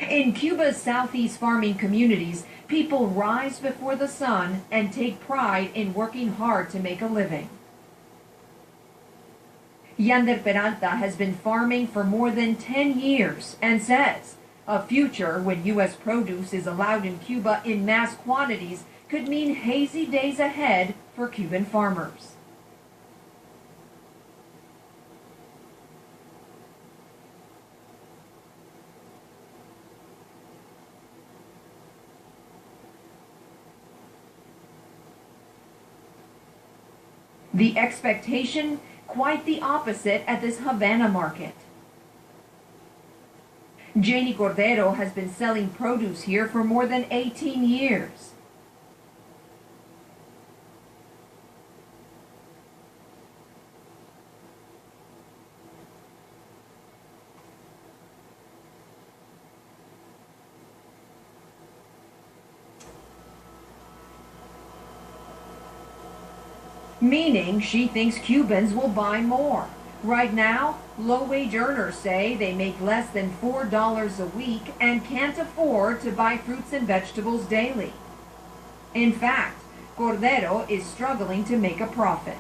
In Cuba's southeast farming communities, people rise before the sun and take pride in working hard to make a living. Yander Peralta has been farming for more than 10 years and says a future when U.S. produce is allowed in Cuba in mass quantities could mean hazy days ahead for Cuban farmers. The expectation, quite the opposite at this Havana market. Janie Cordero has been selling produce here for more than 18 years. Meaning she thinks Cubans will buy more. Right now, low-wage earners say they make less than $4 a week and can't afford to buy fruits and vegetables daily. In fact, Cordero is struggling to make a profit.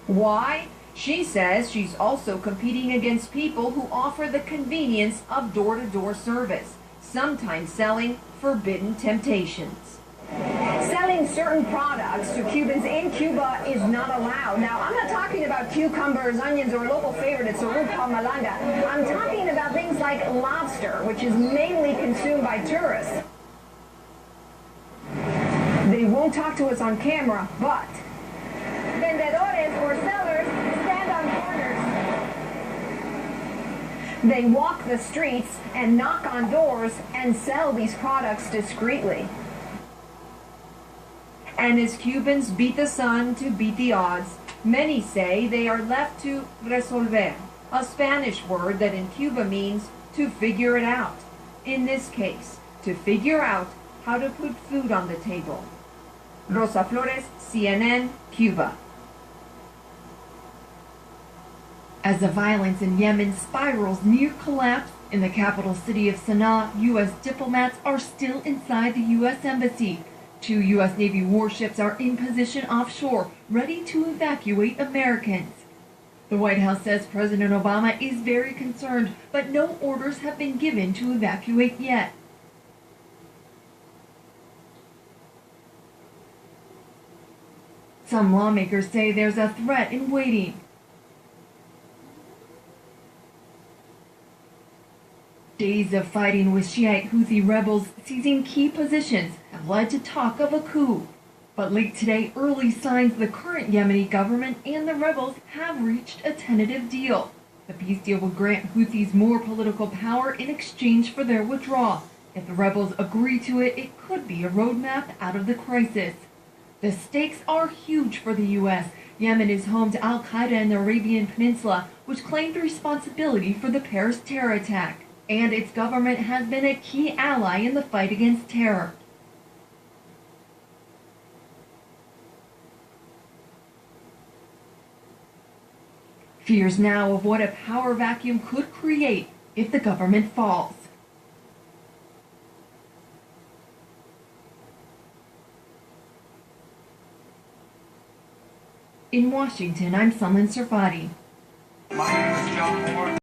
Why? She says she's also competing against people who offer the convenience of door-to-door service, sometimes selling forbidden temptations. Selling certain products to Cubans in Cuba is not allowed. Now, I'm not talking about cucumbers, onions, or local favorite at Sarup Malanga. I'm talking about things like lobster, which is mainly consumed by tourists. They won't talk to us on camera, but vendedores or sellers stand on corners. They walk the streets and knock on doors and sell these products discreetly. And as Cubans beat the sun to beat the odds, many say they are left to resolver, a Spanish word that in Cuba means to figure it out. In this case, to figure out how to put food on the table. Rosa Flores, CNN, Cuba. As the violence in Yemen spirals near collapse in the capital city of Sana'a, U.S. diplomats are still inside the U.S. Embassy. 2 U.S. Navy warships are in position offshore, ready to evacuate Americans. The White House says President Obama is very concerned, but no orders have been given to evacuate yet. Some lawmakers say there's a threat in waiting. Days of fighting with Shiite Houthi rebels seizing key positions have led to talk of a coup. But late today, early signs the current Yemeni government and the rebels have reached a tentative deal. The peace deal will grant Houthis more political power in exchange for their withdrawal. If the rebels agree to it, it could be a roadmap out of the crisis. The stakes are huge for the U.S. Yemen is home to al-Qaeda in the Arabian Peninsula, which claimed responsibility for the Paris terror attack. And its government has been a key ally in the fight against terror. Fears now of what a power vacuum could create if the government falls. In Washington, I'm Salman Sarfati. My name is John Moore.